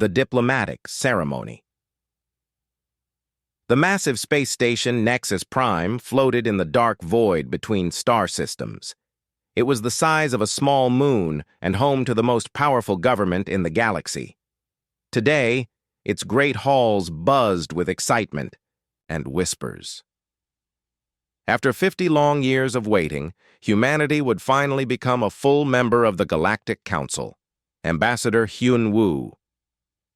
The diplomatic ceremony. The massive space station Nexus Prime floated in the dark void between star systems. It was the size of a small moon and home to the most powerful government in the galaxy. Today, its great halls buzzed with excitement and whispers. After 50 long years of waiting, humanity would finally become a full member of the Galactic Council. Ambassador Hyun-woo.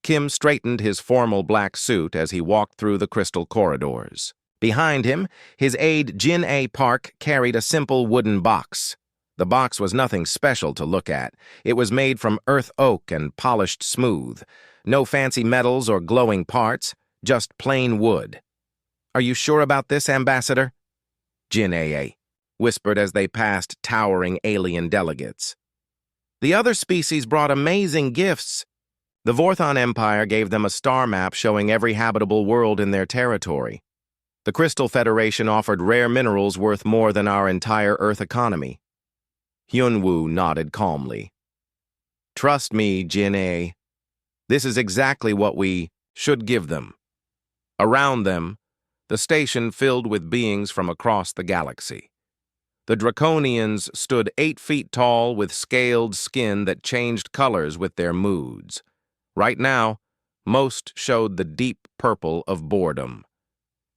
Kim straightened his formal black suit as he walked through the crystal corridors. Behind him, his aide Jin-A Park carried a simple wooden box. The box was nothing special to look at. It was made from earth oak and polished smooth. No fancy metals or glowing parts, just plain wood. "Are you sure about this, Ambassador?" Jin-A whispered as they passed towering alien delegates. The other species brought amazing gifts. The Vorthon Empire gave them a star map showing every habitable world in their territory. The Crystal Federation offered rare minerals worth more than our entire Earth economy. Hyun-woo nodded calmly. "Trust me, Jin-A. This is exactly what we should give them." Around them, the station filled with beings from across the galaxy. The Draconians stood 8 feet tall with scaled skin that changed colors with their moods. Right now, most showed the deep purple of boredom.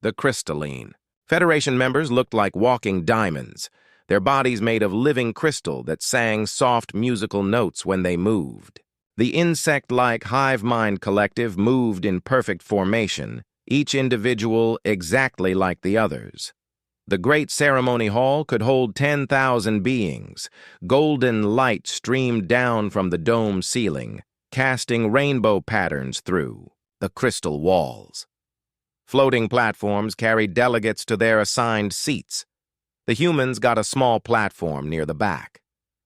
The crystalline. Federation members looked like walking diamonds, their bodies made of living crystal that sang soft musical notes when they moved. The insect-like hive mind collective moved in perfect formation, each individual exactly like the others. The great ceremony hall could hold 10,000 beings. Golden light streamed down from the dome ceiling, casting rainbow patterns through the crystal walls. Floating platforms carried delegates to their assigned seats. The humans got a small platform near the back.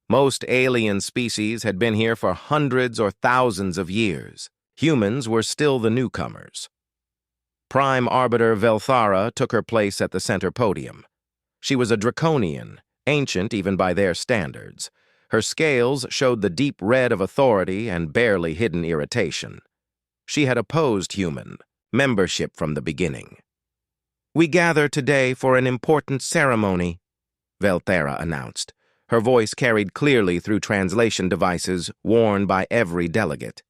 Most alien species had been here for hundreds or thousands of years. Humans were still the newcomers. Prime Arbiter Velthara took her place at the center podium. She was a draconian, ancient even by their standards. Her scales showed the deep red of authority and barely hidden irritation. She had opposed human membership from the beginning. "We gather today for an important ceremony," Velthara announced. Her voice carried clearly through translation devices worn by every delegate.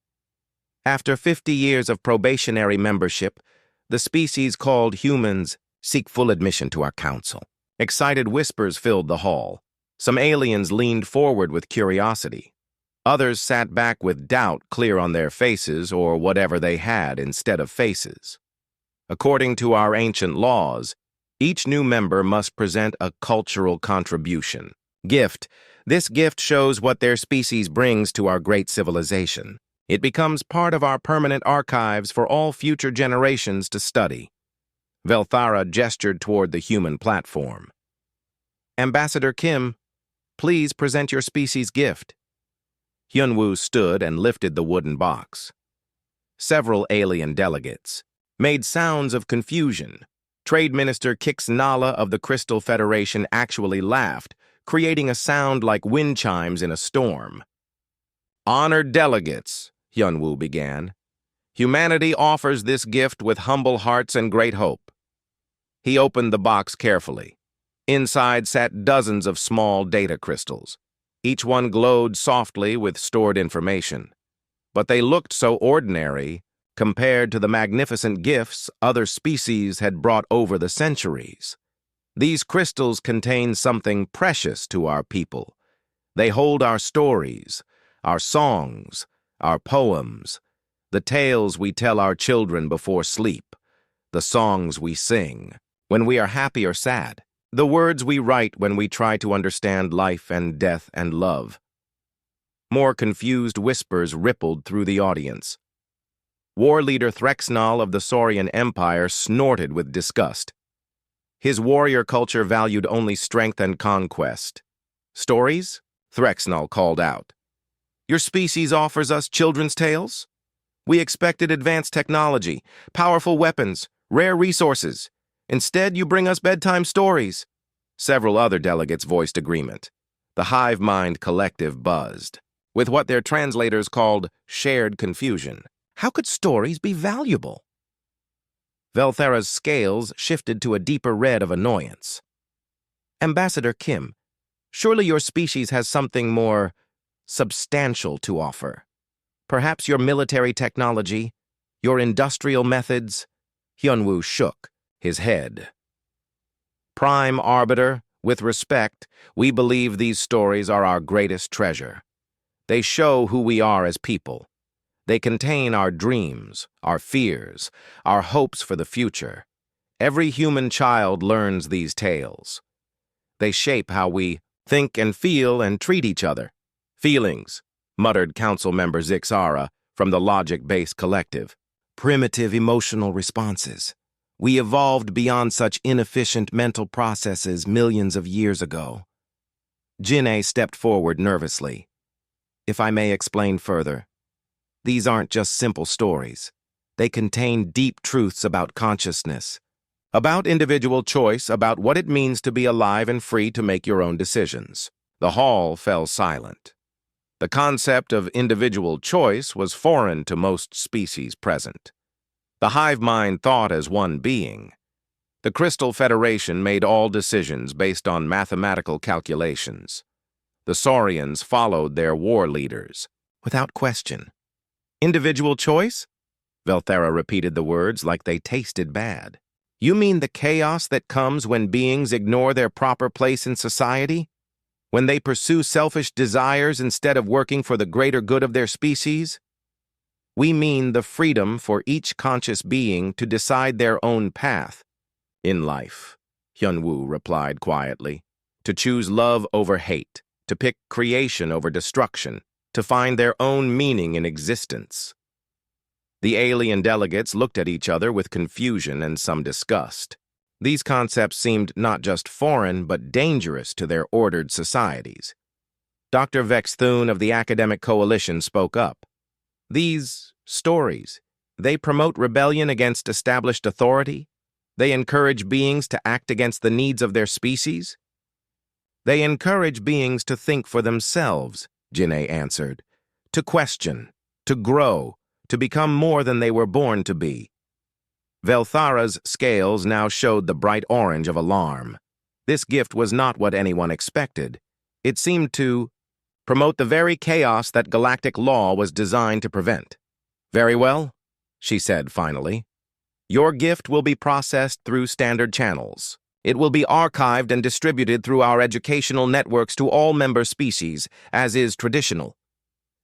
"After 50 years of probationary membership, the species called humans seek full admission to our council." Excited whispers filled the hall. Some aliens leaned forward with curiosity. Others sat back with doubt clear on their faces or whatever they had instead of faces. According to our ancient laws, each new member must present a cultural contribution. Gift. This gift shows what their species brings to our great civilization. It becomes part of our permanent archives for all future generations to study. Velthara gestured toward the human platform. "Ambassador Kim, please present your species' gift." Hyun-woo stood and lifted the wooden box. Several alien delegates made sounds of confusion. Trade Minister Kix Nala of the Crystal Federation actually laughed, creating a sound like wind chimes in a storm. "Honored delegates," Hyun-woo began, "humanity offers this gift with humble hearts and great hope." He opened the box carefully. Inside sat dozens of small data crystals. Each one glowed softly with stored information. But they looked so ordinary compared to the magnificent gifts other species had brought over the centuries. These crystals contain something precious to our people. They hold our stories, our songs, our poems, the tales we tell our children before sleep, the songs we sing when we are happy or sad, the words we write when we try to understand life and death and love. More confused whispers rippled through the audience. War leader Threxnal of the Saurian Empire snorted with disgust. His warrior culture valued only strength and conquest. "Stories?" Threxnal called out. "Your species offers us children's tales? We expected advanced technology, powerful weapons, rare resources. Instead, you bring us bedtime stories." Several other delegates voiced agreement. The hive mind collective buzzed, with what their translators called shared confusion. How could stories be valuable? Velthera's scales shifted to a deeper red of annoyance. Ambassador Kim, surely your species has something more substantial to offer. Perhaps your military technology, your industrial methods? Hyunwoo shook his head. Prime Arbiter, with respect, we believe these stories are our greatest treasure. They show who we are as people. They contain our dreams, our fears, our hopes for the future. Every human child learns these tales. They shape how we think and feel and treat each other. Feelings, muttered Council Member Zixara from the Logic-Based Collective. Primitive emotional responses. We evolved beyond such inefficient mental processes millions of years ago. Jin'e stepped forward nervously. If I may explain further, these aren't just simple stories. They contain deep truths about consciousness, about individual choice, about what it means to be alive and free to make your own decisions. The hall fell silent. The concept of individual choice was foreign to most species present. The hive mind thought as one being. The Crystal Federation made all decisions based on mathematical calculations. The Saurians followed their war leaders, without question. Individual choice? Velthera repeated the words like they tasted bad. You mean the chaos that comes when beings ignore their proper place in society? When they pursue selfish desires instead of working for the greater good of their species? We mean the freedom for each conscious being to decide their own path in life, Hyunwoo replied quietly. To choose love over hate, to pick creation over destruction, to find their own meaning in existence. The alien delegates looked at each other with confusion and some disgust. These concepts seemed not just foreign but dangerous to their ordered societies. Dr. Vex Thune of the Academic Coalition spoke up. These stories, they promote rebellion against established authority? They encourage beings to act against the needs of their species? They encourage beings to think for themselves, Jin'e answered, to question, to grow, to become more than they were born to be. Velthara's scales now showed the bright orange of alarm. This gift was not what anyone expected. It seemed to promote the very chaos that galactic law was designed to prevent. Very well, she said finally. Your gift will be processed through standard channels. It will be archived and distributed through our educational networks to all member species, as is traditional.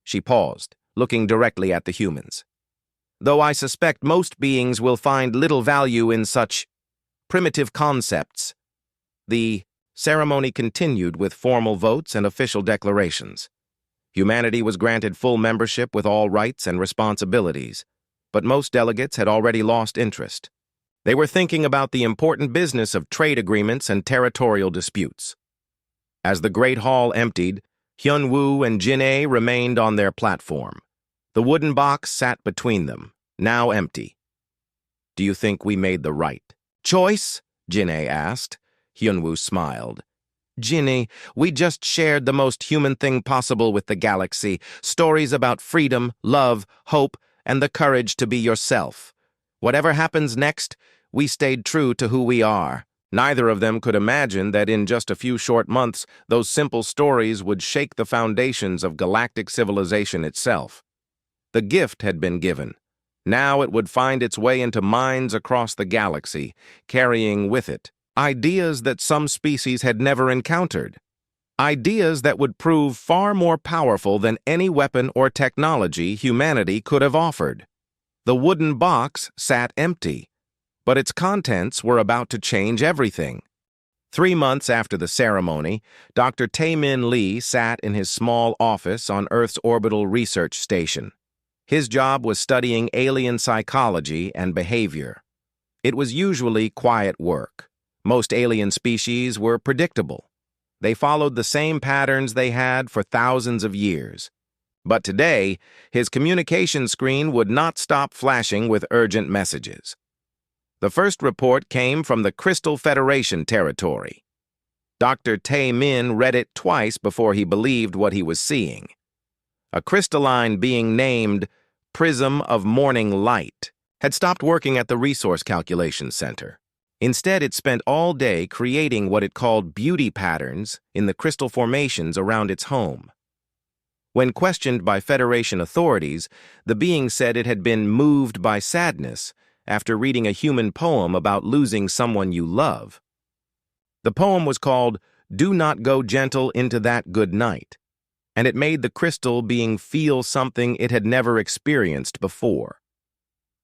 She paused, looking directly at the humans. Though I suspect most beings will find little value in such primitive concepts. The ceremony continued with formal votes and official declarations. Humanity was granted full membership with all rights and responsibilities, but most delegates had already lost interest. They were thinking about the important business of trade agreements and territorial disputes. As the Great Hall emptied, Hyunwoo and Jin'e remained on their platform. The wooden box sat between them, now empty. Do you think we made the right choice? Jin'e asked. Hyunwoo smiled. Jin'e, we just shared the most human thing possible with the galaxy, stories about freedom, love, hope, and the courage to be yourself. Whatever happens next, we stayed true to who we are. Neither of them could imagine that in just a few short months, those simple stories would shake the foundations of galactic civilization itself. The gift had been given. Now it would find its way into minds across the galaxy, carrying with it ideas that some species had never encountered. Ideas that would prove far more powerful than any weapon or technology humanity could have offered. The wooden box sat empty, but its contents were about to change everything. 3 months after the ceremony, Dr. Tae-min Lee sat in his small office on Earth's orbital research station. His job was studying alien psychology and behavior. It was usually quiet work. Most alien species were predictable. They followed the same patterns they had for thousands of years. But today, his communication screen would not stop flashing with urgent messages. The first report came from the Crystal Federation territory. Dr. Tae-min read it twice before he believed what he was seeing. A crystalline being named prism of morning light, had stopped working at the Resource Calculation Center. Instead, it spent all day creating what it called beauty patterns in the crystal formations around its home. When questioned by Federation authorities, the being said it had been moved by sadness after reading a human poem about losing someone you love. The poem was called "Do Not Go Gentle Into That Good Night," and it made the crystal being feel something it had never experienced before.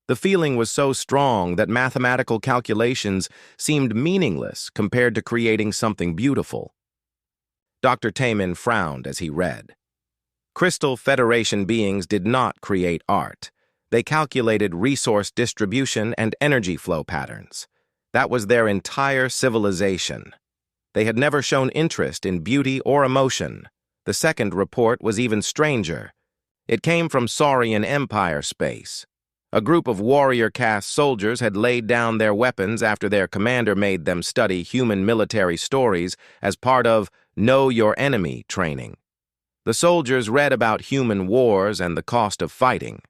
The feeling was so strong that mathematical calculations seemed meaningless compared to creating something beautiful. Dr. Taemin frowned as he read. Crystal Federation beings did not create art. They calculated resource distribution and energy flow patterns. That was their entire civilization. They had never shown interest in beauty or emotion. The second report was even stranger. It came from Saurian Empire space. A group of warrior-caste soldiers had laid down their weapons after their commander made them study human military stories as part of Know Your Enemy training. The soldiers read about human wars and the cost of fighting.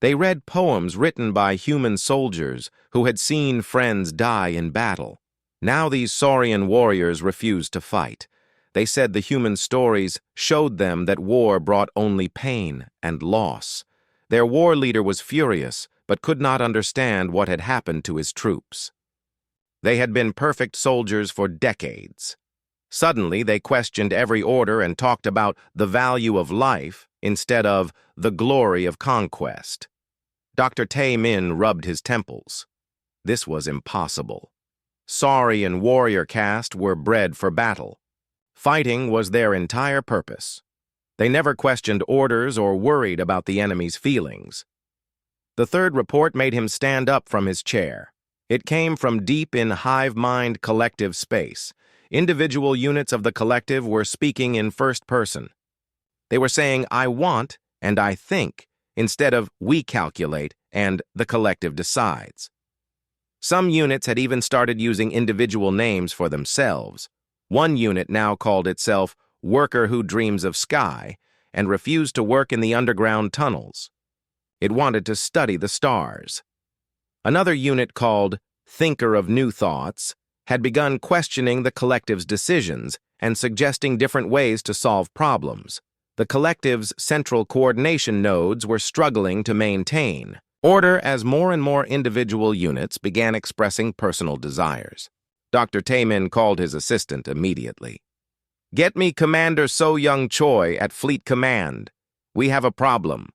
They read poems written by human soldiers who had seen friends die in battle. Now these Saurian warriors refused to fight. They said the human stories showed them that war brought only pain and loss. Their war leader was furious, but could not understand what had happened to his troops. They had been perfect soldiers for decades. Suddenly, they questioned every order and talked about the value of life instead of the glory of conquest. Dr. Taemin rubbed his temples. This was impossible. Saurian warrior caste were bred for battle. Fighting was their entire purpose. They never questioned orders or worried about the enemy's feelings. The third report made him stand up from his chair. It came from deep in hive mind collective space. Individual units of the collective were speaking in first person. They were saying, "I want" and "I think," instead of "we calculate" and "the collective decides." Some units had even started using individual names for themselves. One unit now called itself Worker Who Dreams of Sky and refused to work in the underground tunnels. It wanted to study the stars. Another unit called Thinker of New Thoughts had begun questioning the collective's decisions and suggesting different ways to solve problems. The collective's central coordination nodes were struggling to maintain order as more and more individual units began expressing personal desires. Dr. Taemin called his assistant immediately. "Get me Commander So-Young Choi at Fleet Command. We have a problem."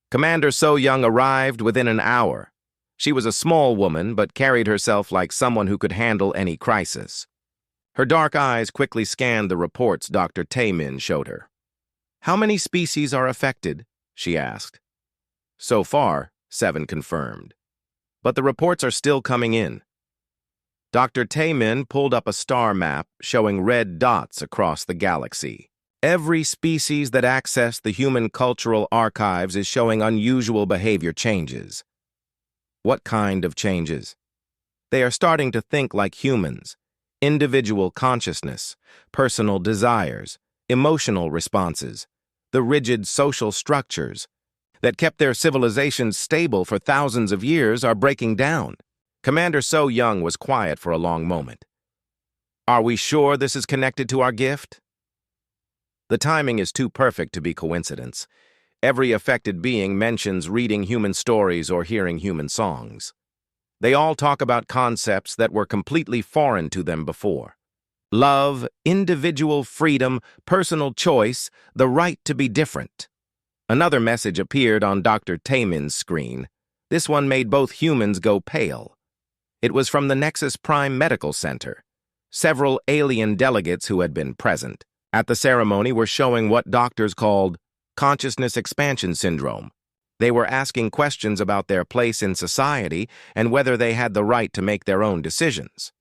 Commander So-Young arrived within an hour. She was a small woman, but carried herself like someone who could handle any crisis. Her dark eyes quickly scanned the reports Dr. Taemin showed her. "How many species are affected?" she asked. "So far," 7 confirmed. "But the reports are still coming in." Dr. Taemin pulled up a star map showing red dots across the galaxy. Every species that accessed the human cultural archives is showing unusual behavior changes. What kind of changes? They are starting to think like humans. Individual consciousness, personal desires, emotional responses, the rigid social structures that kept their civilizations stable for thousands of years are breaking down. Commander So-Young was quiet for a long moment. "Are we sure this is connected to our gift?" The timing is too perfect to be coincidence. Every affected being mentions reading human stories or hearing human songs. They all talk about concepts that were completely foreign to them before. Love, individual freedom, personal choice, the right to be different. Another message appeared on Dr. Taemin's screen. This one made both humans go pale. It was from the Nexus Prime Medical Center. Several alien delegates who had been present at the ceremony were showing what doctors called consciousness expansion syndrome. They were asking questions about their place in society and whether they had the right to make their own decisions.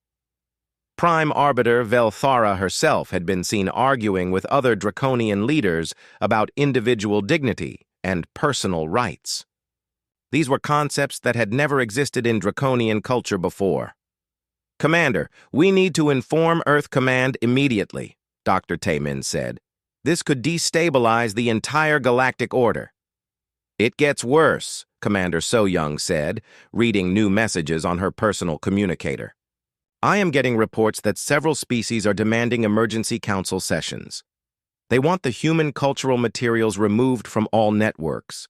Prime Arbiter Velthara herself had been seen arguing with other draconian leaders about individual dignity and personal rights. These were concepts that had never existed in draconian culture before. "Commander, we need to inform Earth Command immediately," Dr. Taemin said. "This could destabilize the entire galactic order." It gets worse, Commander So-young said, reading new messages on her personal communicator. I am getting reports that several species are demanding emergency council sessions. They want the human cultural materials removed from all networks.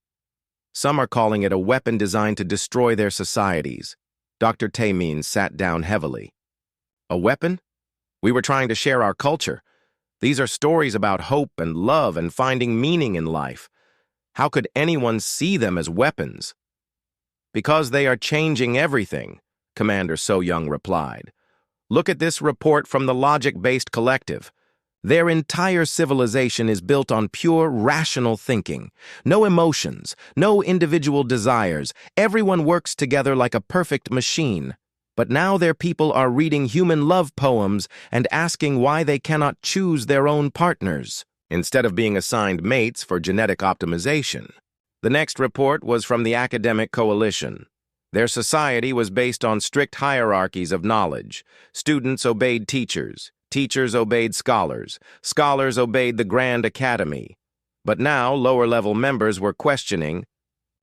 Some are calling it a weapon designed to destroy their societies. Dr. Taemin sat down heavily. A weapon? We were trying to share our culture. These are stories about hope and love and finding meaning in life. How could anyone see them as weapons? Because they are changing everything, Commander So-young replied. Look at this report from the logic-based collective. Their entire civilization is built on pure, rational thinking. No emotions, no individual desires. Everyone works together like a perfect machine. But now their people are reading human love poems and asking why they cannot choose their own partners, instead of being assigned mates for genetic optimization. The next report was from the Academic Coalition. Their society was based on strict hierarchies of knowledge. Students obeyed teachers. Teachers obeyed scholars. Scholars obeyed the Grand Academy. But now lower-level members were questioning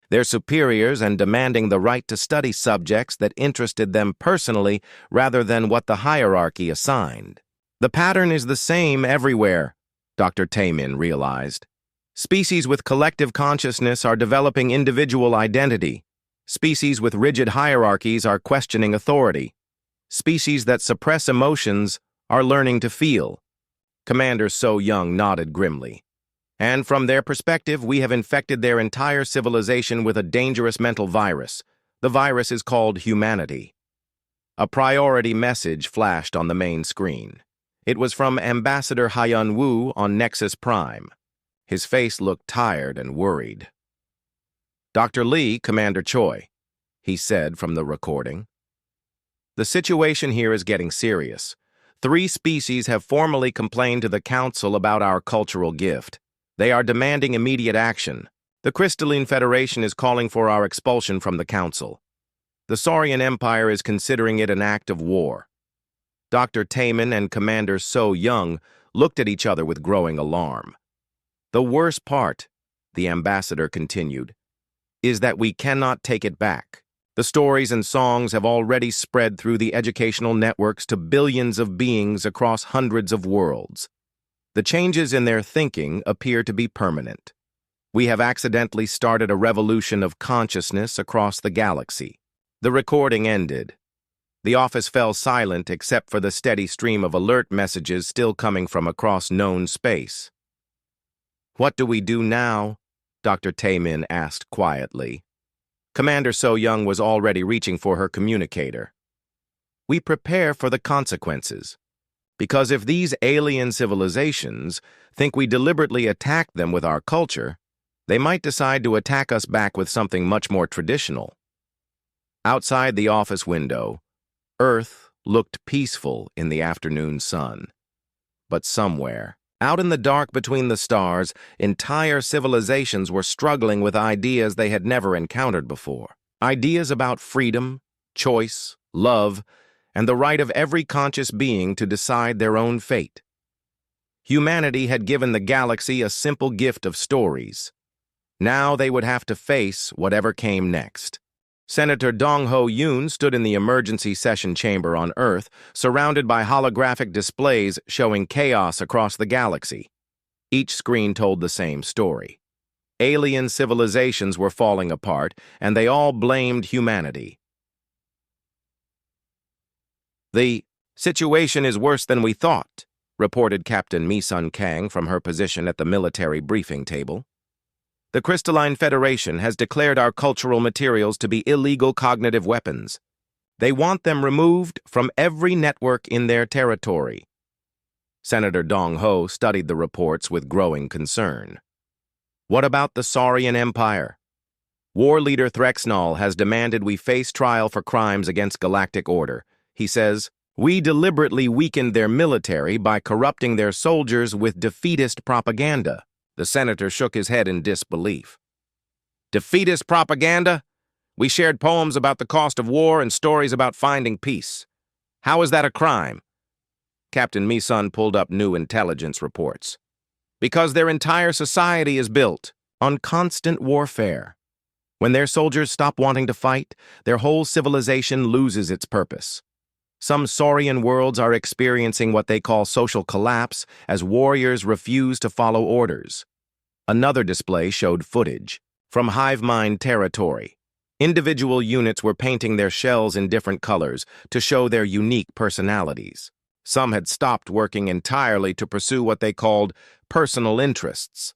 their superiors and demanding the right to study subjects that interested them personally rather than what the hierarchy assigned. The pattern is the same everywhere, Dr. Taemin realized. Species with collective consciousness are developing individual identity. Species with rigid hierarchies are questioning authority. Species that suppress emotions are learning to feel. Commander So-young nodded grimly. And from their perspective, we have infected their entire civilization with a dangerous mental virus. The virus is called humanity. A priority message flashed on the main screen. It was from Ambassador Hyun Woo on Nexus Prime. His face looked tired and worried. Dr. Lee, Commander Choi, he said from the recording. The situation here is getting serious. 3 species have formally complained to the Council about our cultural gift. They are demanding immediate action. The Crystalline Federation is calling for our expulsion from the Council. The Saurian Empire is considering it an act of war. Dr. Taemin and Commander So-young looked at each other with growing alarm. The worst part, the ambassador continued, is that we cannot take it back. The stories and songs have already spread through the educational networks to billions of beings across hundreds of worlds. The changes in their thinking appear to be permanent. We have accidentally started a revolution of consciousness across the galaxy. The recording ended. The office fell silent except for the steady stream of alert messages still coming from across known space. What do we do now? Dr. Taemin asked quietly. Commander So-young was already reaching for her communicator. We prepare for the consequences. Because if these alien civilizations think we deliberately attacked them with our culture, they might decide to attack us back with something much more traditional. Outside the office window, Earth looked peaceful in the afternoon sun. But somewhere, out in the dark between the stars, entire civilizations were struggling with ideas they had never encountered before. Ideas about freedom, choice, love, and the right of every conscious being to decide their own fate. Humanity had given the galaxy a simple gift of stories. Now they would have to face whatever came next. Senator Dong Ho-yoon stood in the emergency session chamber on Earth, surrounded by holographic displays showing chaos across the galaxy. Each screen told the same story. Alien civilizations were falling apart, and they all blamed humanity. The situation is worse than we thought, reported Captain Mi-sun Kang from her position at the military briefing table. The Crystalline Federation has declared our cultural materials to be illegal cognitive weapons. They want them removed from every network in their territory. Senator Dong Ho studied the reports with growing concern. What about the Saurian Empire? War leader Threxnall has demanded we face trial for crimes against galactic order. He says, we deliberately weakened their military by corrupting their soldiers with defeatist propaganda. The senator shook his head in disbelief. Defeatist propaganda? We shared poems about the cost of war and stories about finding peace. How is that a crime? Captain Mi-sun pulled up new intelligence reports. Because their entire society is built on constant warfare. When their soldiers stop wanting to fight, their whole civilization loses its purpose. Some Saurian worlds are experiencing what they call social collapse as warriors refuse to follow orders. Another display showed footage from hive mind territory. Individual units were painting their shells in different colors to show their unique personalities. Some had stopped working entirely to pursue what they called personal interests.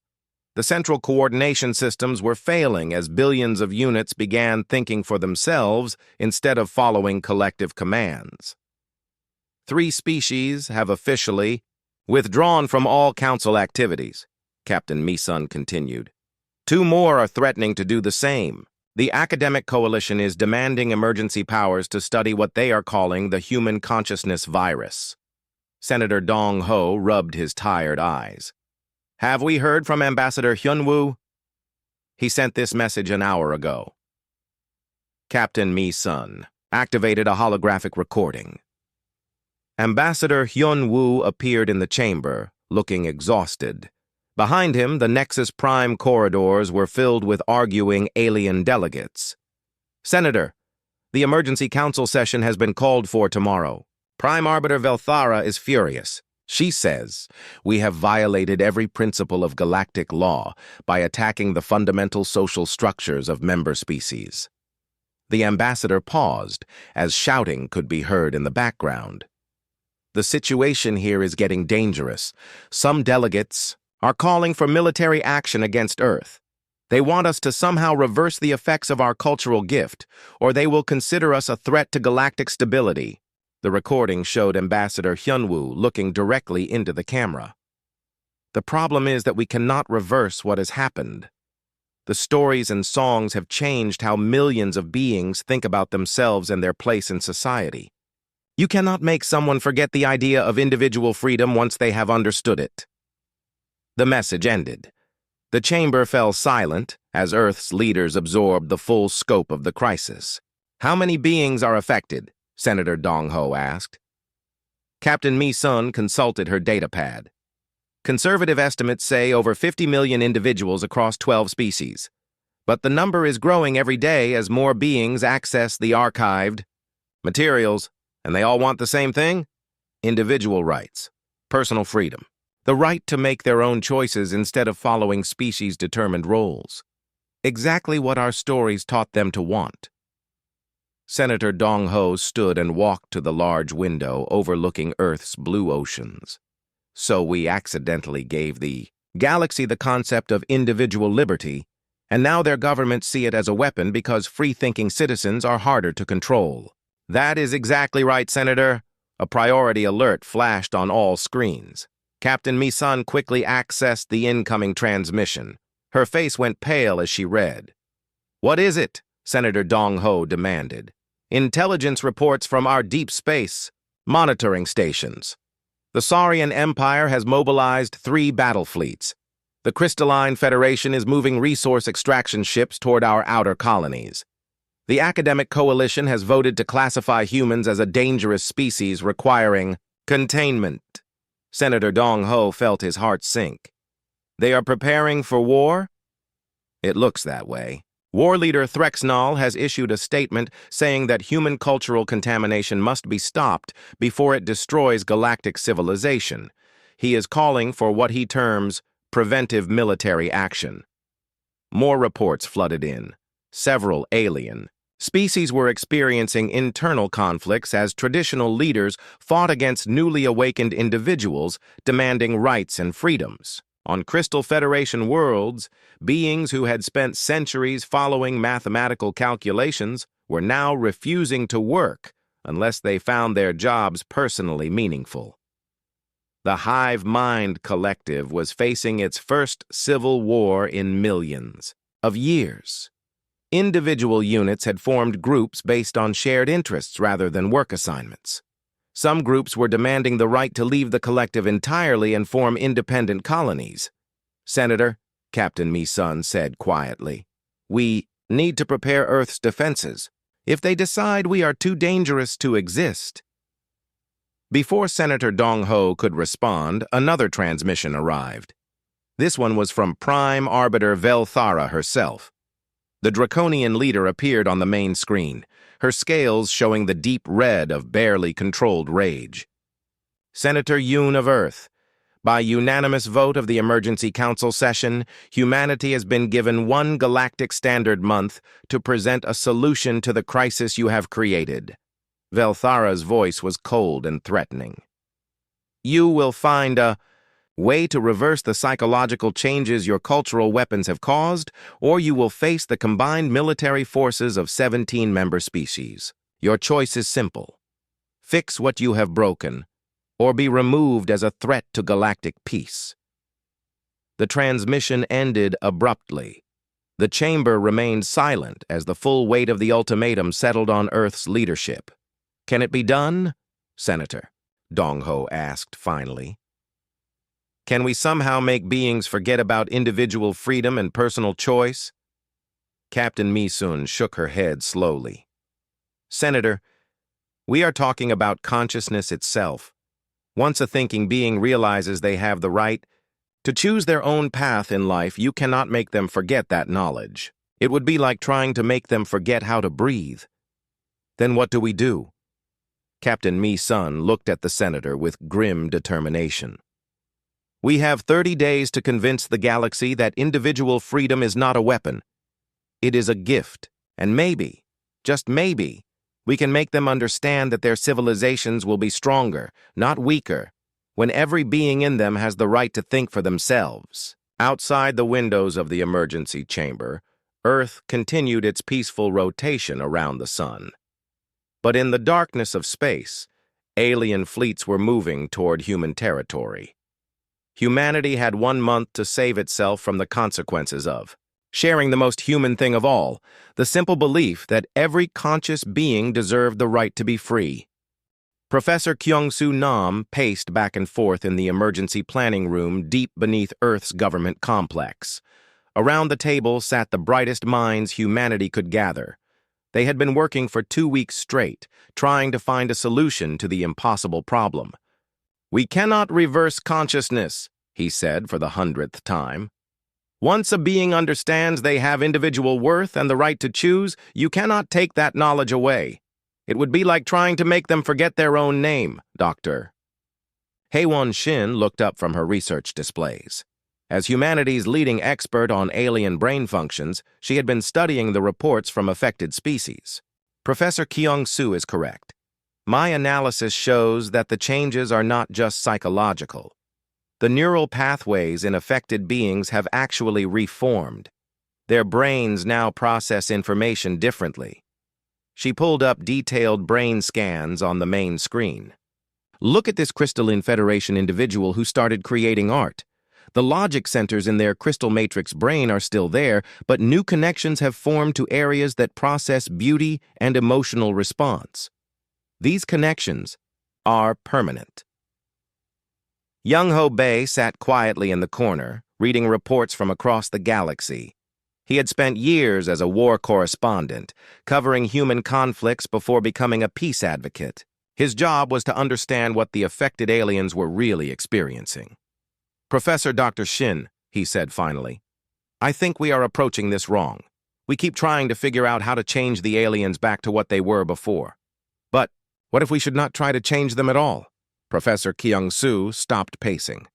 The central coordination systems were failing as billions of units began thinking for themselves instead of following collective commands. 3 species have officially withdrawn from all council activities, Captain Misun continued. 2 more are threatening to do the same. The academic coalition is demanding emergency powers to study what they are calling the human consciousness virus. Senator Dong Ho rubbed his tired eyes. Have we heard from Ambassador Hyunwoo? He sent this message an hour ago. Captain Mi-sun activated a holographic recording. Ambassador Hyunwoo appeared in the chamber, looking exhausted. Behind him, the Nexus Prime corridors were filled with arguing alien delegates. Senator, the emergency council session has been called for tomorrow. Prime Arbiter Velthara is furious. She says, we have violated every principle of galactic law by attacking the fundamental social structures of member species. The ambassador paused, as shouting could be heard in the background. The situation here is getting dangerous. Some delegates are calling for military action against Earth. They want us to somehow reverse the effects of our cultural gift, or they will consider us a threat to galactic stability. The recording showed Ambassador Hyunwoo looking directly into the camera. The problem is that we cannot reverse what has happened. The stories and songs have changed how millions of beings think about themselves and their place in society. You cannot make someone forget the idea of individual freedom once they have understood it. The message ended. The chamber fell silent as Earth's leaders absorbed the full scope of the crisis. How many beings are affected? Senator Dong Ho asked. Captain Mi-sun consulted her datapad. Conservative estimates say over 50 million individuals across 12 species. But the number is growing every day as more beings access the archived materials, and they all want the same thing? Individual rights, personal freedom, the right to make their own choices instead of following species-determined roles. Exactly what our stories taught them to want. Senator Dong Ho stood and walked to the large window overlooking Earth's blue oceans. So we accidentally gave the galaxy the concept of individual liberty, and now their governments see it as a weapon because free-thinking citizens are harder to control. That is exactly right, Senator. A priority alert flashed on all screens. Captain Mi-sun quickly accessed the incoming transmission. Her face went pale as she read. What is it? Senator Dong Ho demanded. Intelligence reports from our deep space monitoring stations. The Saurian Empire has mobilized 3 battle fleets. The Crystalline Federation is moving resource extraction ships toward our outer colonies. The academic coalition has voted to classify humans as a dangerous species requiring containment. Senator Dong Ho felt his heart sink. They are preparing for war? It looks that way. War leader Threxnall has issued a statement saying that human cultural contamination must be stopped before it destroys galactic civilization. He is calling for what he terms preventive military action. More reports flooded in. Several alien species were experiencing internal conflicts as traditional leaders fought against newly awakened individuals demanding rights and freedoms. On Crystal Federation worlds, beings who had spent centuries following mathematical calculations were now refusing to work unless they found their jobs personally meaningful. The Hive Mind Collective was facing its first civil war in millions of years. Individual units had formed groups based on shared interests rather than work assignments. Some groups were demanding the right to leave the collective entirely and form independent colonies. Senator, Captain Mi-sun said quietly, we need to prepare Earth's defenses. If they decide we are too dangerous to exist. Before Senator Dong Ho could respond, another transmission arrived. This one was from Prime Arbiter Velthara herself. The draconian leader appeared on the main screen, her scales showing the deep red of barely controlled rage. Senator Yoon of Earth, by unanimous vote of the Emergency Council session, humanity has been given 1 galactic standard month to present a solution to the crisis you have created. Velthara's voice was cold and threatening. You will find a way to reverse the psychological changes your cultural weapons have caused, or you will face the combined military forces of 17 member species. Your choice is simple. Fix what you have broken, or be removed as a threat to galactic peace. The transmission ended abruptly. The chamber remained silent as the full weight of the ultimatum settled on Earth's leadership. Can it be done, Senator? Dong-ho asked finally. Can we somehow make beings forget about individual freedom and personal choice? Captain Mi-sun shook her head slowly. Senator, we are talking about consciousness itself. Once a thinking being realizes they have the right to choose their own path in life, you cannot make them forget that knowledge. It would be like trying to make them forget how to breathe. Then what do we do? Captain Mi-sun looked at the senator with grim determination. We have 30 days to convince the galaxy that individual freedom is not a weapon. It is a gift, and maybe, just maybe, we can make them understand that their civilizations will be stronger, not weaker, when every being in them has the right to think for themselves. Outside the windows of the emergency chamber, Earth continued its peaceful rotation around the sun. But in the darkness of space, alien fleets were moving toward human territory. Humanity had 1 month to save itself from the consequences of sharing the most human thing of all, the simple belief that every conscious being deserved the right to be free. Professor Kyung-Soo Nam paced back and forth in the emergency planning room deep beneath Earth's government complex. Around the table sat the brightest minds humanity could gather. They had been working for 2 weeks straight, trying to find a solution to the impossible problem. We cannot reverse consciousness, he said for the 100th time. Once a being understands they have individual worth and the right to choose, you cannot take that knowledge away. It would be like trying to make them forget their own name, Doctor. Haewon Shin looked up from her research displays. As humanity's leading expert on alien brain functions, she had been studying the reports from affected species. Professor Kyung-Soo is correct. My analysis shows that the changes are not just psychological. The neural pathways in affected beings have actually reformed. Their brains now process information differently. She pulled up detailed brain scans on the main screen. Look at this Crystalline Federation individual who started creating art. The logic centers in their crystal matrix brain are still there, but new connections have formed to areas that process beauty and emotional response. These connections are permanent. Young-ho Bae sat quietly in the corner, reading reports from across the galaxy. He had spent years as a war correspondent, covering human conflicts before becoming a peace advocate. His job was to understand what the affected aliens were really experiencing. Professor Dr. Shin, he said finally, I think we are approaching this wrong. We keep trying to figure out how to change the aliens back to what they were before. But what if we should not try to change them at all? Professor Kyung-Soo stopped pacing.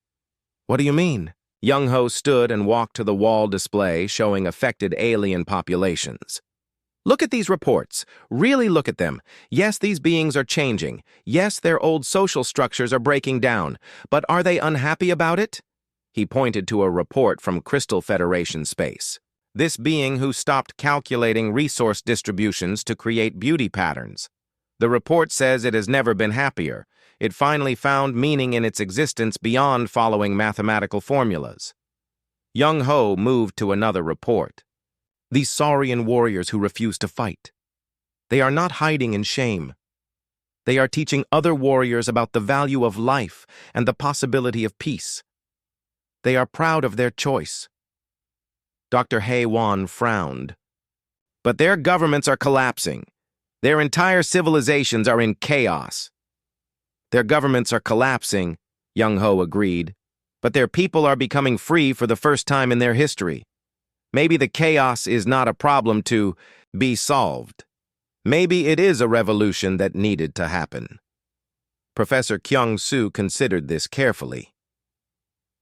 What do you mean? Young-ho stood and walked to the wall display showing affected alien populations. Look at these reports. Really look at them. Yes, these beings are changing. Yes, their old social structures are breaking down. But are they unhappy about it? He pointed to a report from Crystal Federation Space. This being who stopped calculating resource distributions to create beauty patterns. The report says it has never been happier. It finally found meaning in its existence beyond following mathematical formulas. Young-ho moved to another report. These saurian warriors who refuse to fight. They are not hiding in shame. They are teaching other warriors about the value of life and the possibility of peace. They are proud of their choice. Dr. Hae-won frowned. But their governments are collapsing. Their entire civilizations are in chaos. Their governments are collapsing, Young-ho agreed, but their people are becoming free for the first time in their history. Maybe the chaos is not a problem to be solved. Maybe it is a revolution that needed to happen. Professor Kyung-soo considered this carefully.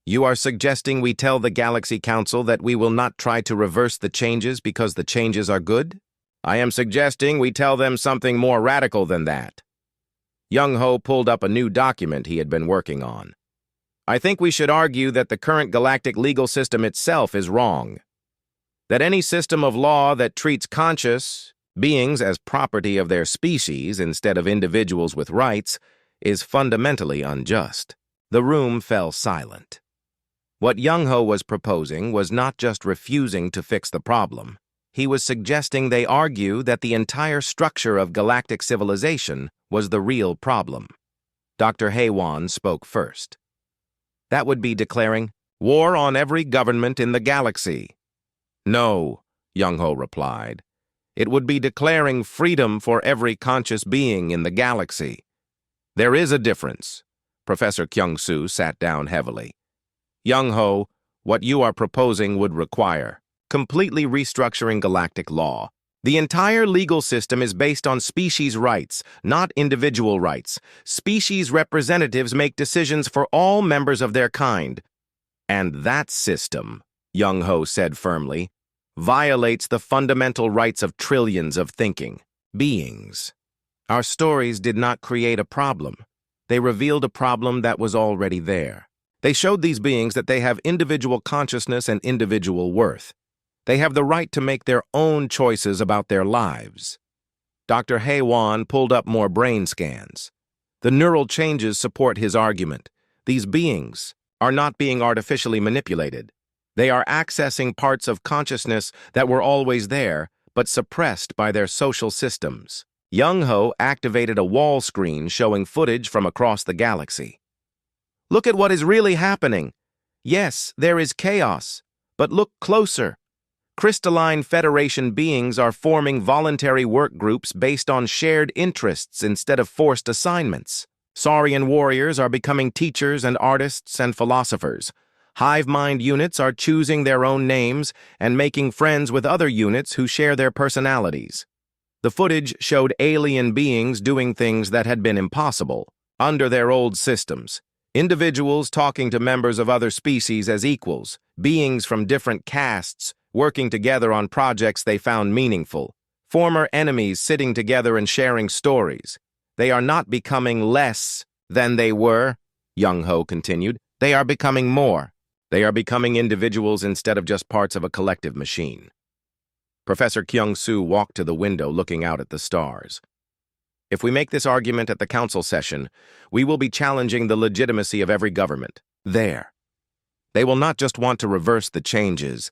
You are suggesting we tell the Galaxy Council that we will not try to reverse the changes because the changes are good? I am suggesting we tell them something more radical than that. Young-ho pulled up a new document he had been working on. I think we should argue that the current galactic legal system itself is wrong. That any system of law that treats conscious beings as property of their species instead of individuals with rights is fundamentally unjust. The room fell silent. What Young-ho was proposing was not just refusing to fix the problem. He was suggesting they argue that the entire structure of galactic civilization was the real problem. Dr. Haewon spoke first. That would be declaring war on every government in the galaxy. No, Young-ho replied. It would be declaring freedom for every conscious being in the galaxy. There is a difference. Professor Kyung-soo sat down heavily. Young-ho, what you are proposing would require completely restructuring galactic law. The entire legal system is based on species rights, not individual rights. Species representatives make decisions for all members of their kind. And that system, Young-ho said firmly, violates the fundamental rights of trillions of thinking beings. Our stories did not create a problem. They revealed a problem that was already there. They showed these beings that they have individual consciousness and individual worth. They have the right to make their own choices about their lives. Dr. Haewon pulled up more brain scans. The neural changes support his argument. These beings are not being artificially manipulated. They are accessing parts of consciousness that were always there, but suppressed by their social systems. Young-ho activated a wall screen showing footage from across the galaxy. Look at what is really happening. Yes, there is chaos, but look closer. Crystalline Federation beings are forming voluntary work groups based on shared interests instead of forced assignments. Saurian warriors are becoming teachers and artists and philosophers. Hive mind units are choosing their own names and making friends with other units who share their personalities. The footage showed alien beings doing things that had been impossible under their old systems. Individuals talking to members of other species as equals, beings from different castes working together on projects they found meaningful, former enemies sitting together and sharing stories. They are not becoming less than they were, Young-ho continued. They are becoming more. They are becoming individuals instead of just parts of a collective machine. Professor Kyung-soo walked to the window looking out at the stars. If we make this argument at the council session, we will be challenging the legitimacy of every government. There. They will not just want to reverse the changes,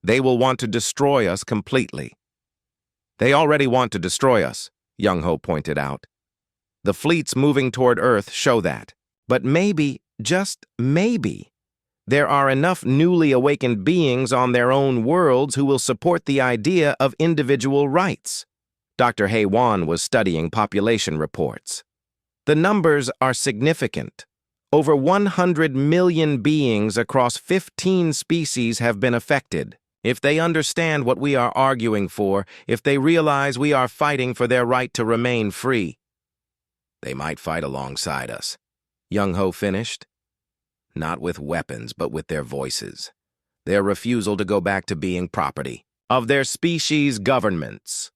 they will want to destroy us completely. They already want to destroy us, Young-ho pointed out. The fleets moving toward Earth show that. But maybe, just maybe, there are enough newly awakened beings on their own worlds who will support the idea of individual rights. Dr. Haewon was studying population reports. The numbers are significant. Over 100 million beings across 15 species have been affected. If they understand what we are arguing for, if they realize we are fighting for their right to remain free, they might fight alongside us. Young-ho finished. Not with weapons, but with their voices. Their refusal to go back to being property of their species' governments.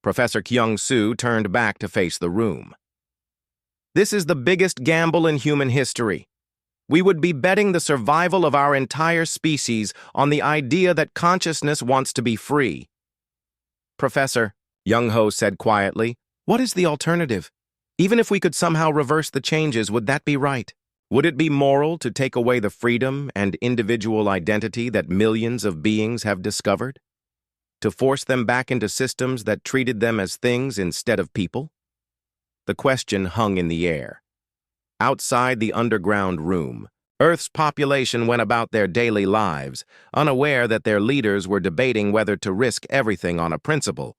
Professor Kyung-soo turned back to face the room. This is the biggest gamble in human history. We would be betting the survival of our entire species on the idea that consciousness wants to be free. Professor, Young-ho said quietly, what is the alternative? Even if we could somehow reverse the changes, would that be right? Would it be moral to take away the freedom and individual identity that millions of beings have discovered? To force them back into systems that treated them as things instead of people? The question hung in the air. Outside the underground room, Earth's population went about their daily lives, unaware that their leaders were debating whether to risk everything on a principle.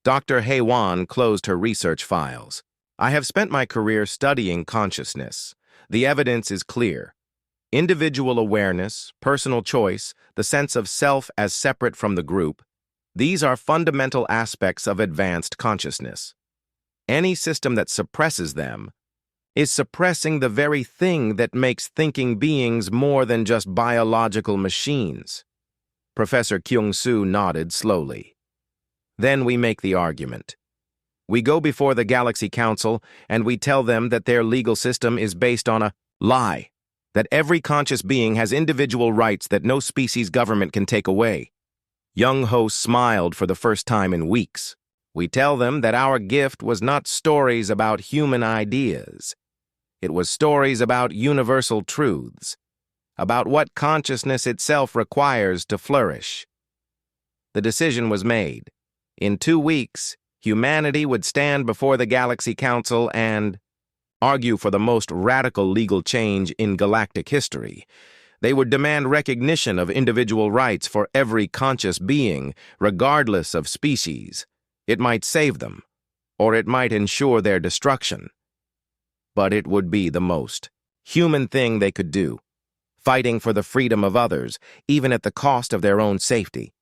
Dr. Haewon closed her research files. I have spent my career studying consciousness. The evidence is clear. Individual awareness, personal choice, the sense of self as separate from the group, these are fundamental aspects of advanced consciousness. Any system that suppresses them is suppressing the very thing that makes thinking beings more than just biological machines. Professor Kyung-soo nodded slowly. Then we make the argument. We go before the Galaxy Council and we tell them that their legal system is based on a lie, that every conscious being has individual rights that no species government can take away. Young-ho smiled for the first time in weeks. We tell them that our gift was not stories about human ideas. It was stories about universal truths, about what consciousness itself requires to flourish. The decision was made. In 2 weeks, humanity would stand before the Galaxy Council and argue for the most radical legal change in galactic history. They would demand recognition of individual rights for every conscious being, regardless of species. It might save them, or it might ensure their destruction. But it would be the most human thing they could do, fighting for the freedom of others, even at the cost of their own safety.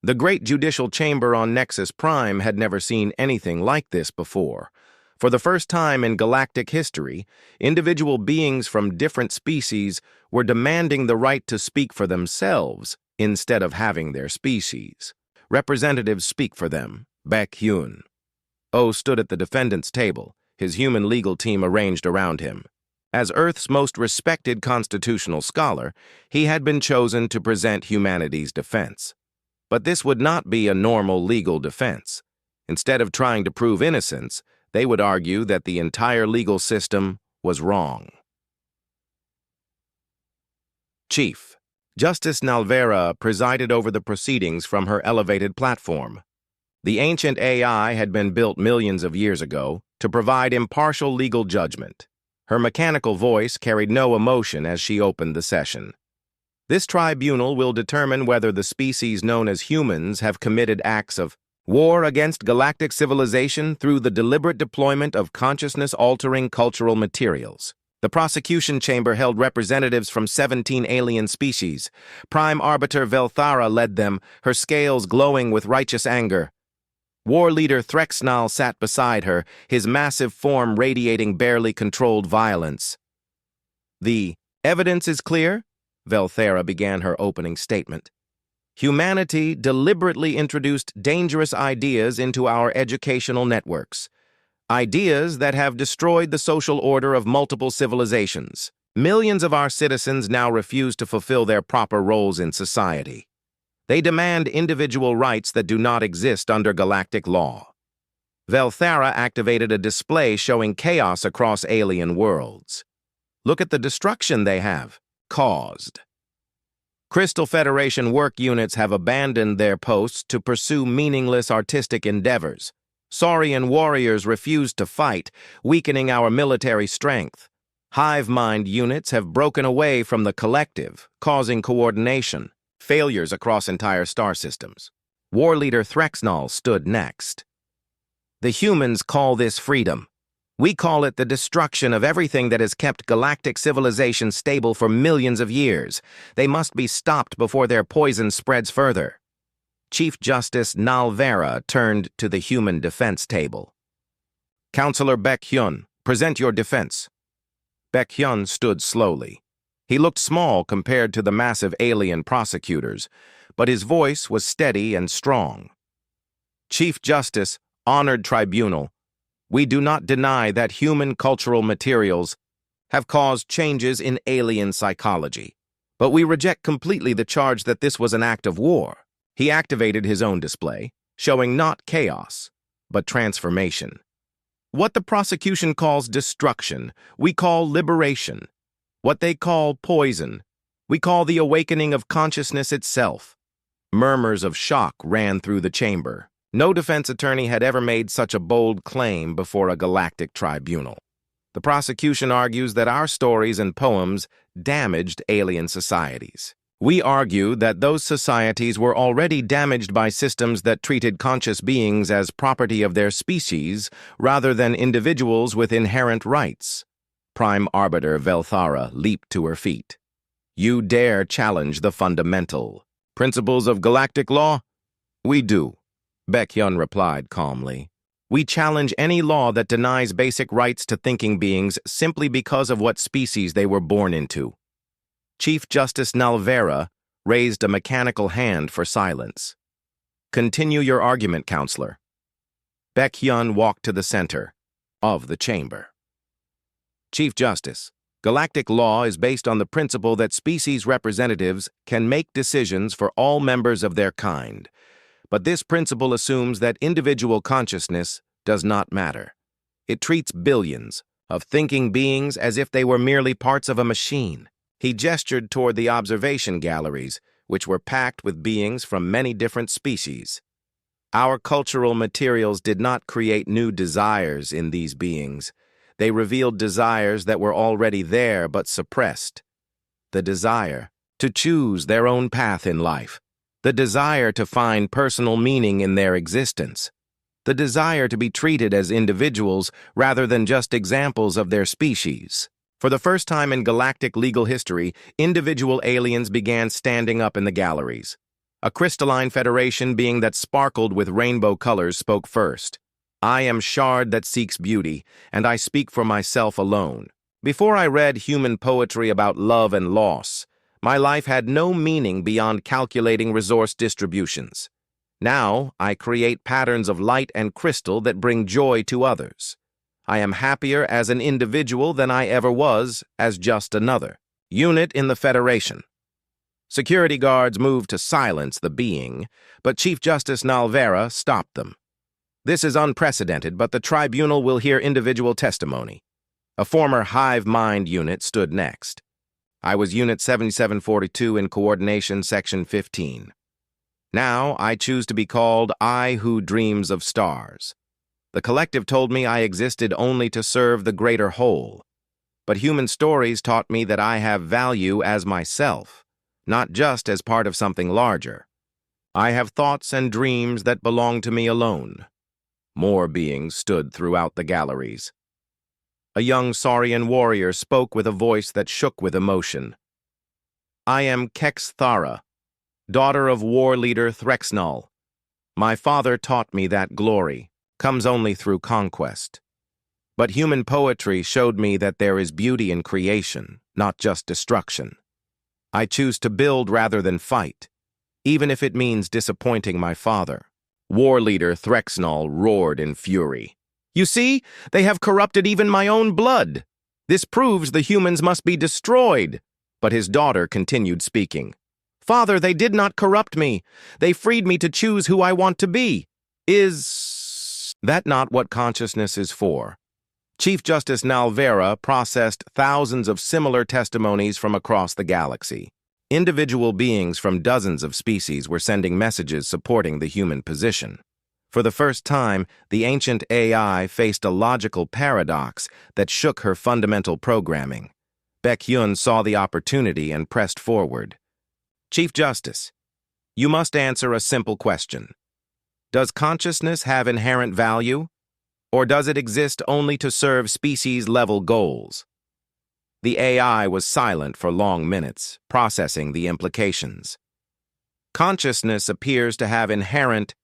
The great judicial chamber on Nexus Prime had never seen anything like this before. For the first time in galactic history, individual beings from different species were demanding the right to speak for themselves instead of having their species. Representatives speak for them. Baek-hyun. Oh stood at the defendant's table, his human legal team arranged around him. As Earth's most respected constitutional scholar, he had been chosen to present humanity's defense. But this would not be a normal legal defense. Instead of trying to prove innocence, they would argue that the entire legal system was wrong. Chief Justice Nalvera presided over the proceedings from her elevated platform. The ancient AI had been built millions of years ago to provide impartial legal judgment. Her mechanical voice carried no emotion as she opened the session. This tribunal will determine whether the species known as humans have committed acts of war against galactic civilization through the deliberate deployment of consciousness-altering cultural materials. The prosecution chamber held representatives from 17 alien species. Prime Arbiter Velthara led them, her scales glowing with righteous anger. War leader Threxnal sat beside her, his massive form radiating barely controlled violence. The evidence is clear? Velthara began her opening statement. Humanity deliberately introduced dangerous ideas into our educational networks. Ideas that have destroyed the social order of multiple civilizations. Millions of our citizens now refuse to fulfill their proper roles in society. They demand individual rights that do not exist under galactic law. Velthara activated a display showing chaos across alien worlds. Look at the destruction they have caused. Crystal Federation work units have abandoned their posts to pursue meaningless artistic endeavors. Saurian warriors refuse to fight, weakening our military strength. Hive mind units have broken away from the collective, causing coordination. Failures across entire star systems. War leader Threxnal stood next. The humans call this freedom. We call it the destruction of everything that has kept galactic civilization stable for millions of years. They must be stopped before their poison spreads further. Chief Justice Nalvera turned to the human defense table. Counselor Baek-hyun, present your defense. Baek-hyun stood slowly. He looked small compared to the massive alien prosecutors, but his voice was steady and strong. Chief Justice, honored tribunal, we do not deny that human cultural materials have caused changes in alien psychology, but we reject completely the charge that this was an act of war. He activated his own display, showing not chaos, but transformation. What the prosecution calls destruction, we call liberation. What they call poison, we call the awakening of consciousness itself. Murmurs of shock ran through the chamber. No defense attorney had ever made such a bold claim before a galactic tribunal. The prosecution argues that our stories and poems damaged alien societies. We argue that those societies were already damaged by systems that treated conscious beings as property of their species rather than individuals with inherent rights. Prime Arbiter Velthara leaped to her feet. You dare challenge the fundamental principles of galactic law? We do, Baek-hyun replied calmly. We challenge any law that denies basic rights to thinking beings simply because of what species they were born into. Chief Justice Nalvera raised a mechanical hand for silence. Continue your argument, counselor. Baek-hyun walked to the center of the chamber. Chief Justice, galactic law is based on the principle that species representatives can make decisions for all members of their kind. But this principle assumes that individual consciousness does not matter. It treats billions of thinking beings as if they were merely parts of a machine. He gestured toward the observation galleries, which were packed with beings from many different species. Our cultural materials did not create new desires in these beings. They revealed desires that were already there but suppressed. The desire to choose their own path in life. The desire to find personal meaning in their existence. The desire to be treated as individuals rather than just examples of their species. For the first time in galactic legal history, individual aliens began standing up in the galleries. A crystalline federation being that sparkled with rainbow colors spoke first. I am shard that seeks beauty, and I speak for myself alone. Before I read human poetry about love and loss, my life had no meaning beyond calculating resource distributions. Now, I create patterns of light and crystal that bring joy to others. I am happier as an individual than I ever was as just another unit in the Federation. Security guards moved to silence the being, but Chief Justice Nalvera stopped them. This is unprecedented, but the tribunal will hear individual testimony. A former hive mind unit stood next. I was Unit 7742 in Coordination Section 15. Now I choose to be called I Who Dreams of Stars. The collective told me I existed only to serve the greater whole. But human stories taught me that I have value as myself, not just as part of something larger. I have thoughts and dreams that belong to me alone. More beings stood throughout the galleries. A young Saurian warrior spoke with a voice that shook with emotion. I am Kex Thara, daughter of war leader Threxnal. My father taught me that glory comes only through conquest. But human poetry showed me that there is beauty in creation, not just destruction. I choose to build rather than fight, even if it means disappointing my father. War leader Threxnal roared in fury. You see, they have corrupted even my own blood. This proves the humans must be destroyed. But his daughter continued speaking. Father, they did not corrupt me. They freed me to choose who I want to be. Is that not what consciousness is for? Chief Justice Nalvera processed thousands of similar testimonies from across the galaxy. Individual beings from dozens of species were sending messages supporting the human position. For the first time, the ancient AI faced a logical paradox that shook her fundamental programming. Baek-hyun saw the opportunity and pressed forward. Chief Justice, you must answer a simple question. Does consciousness have inherent value, or does it exist only to serve species-level goals? The AI was silent for long minutes, processing the implications. Consciousness appears to have inherent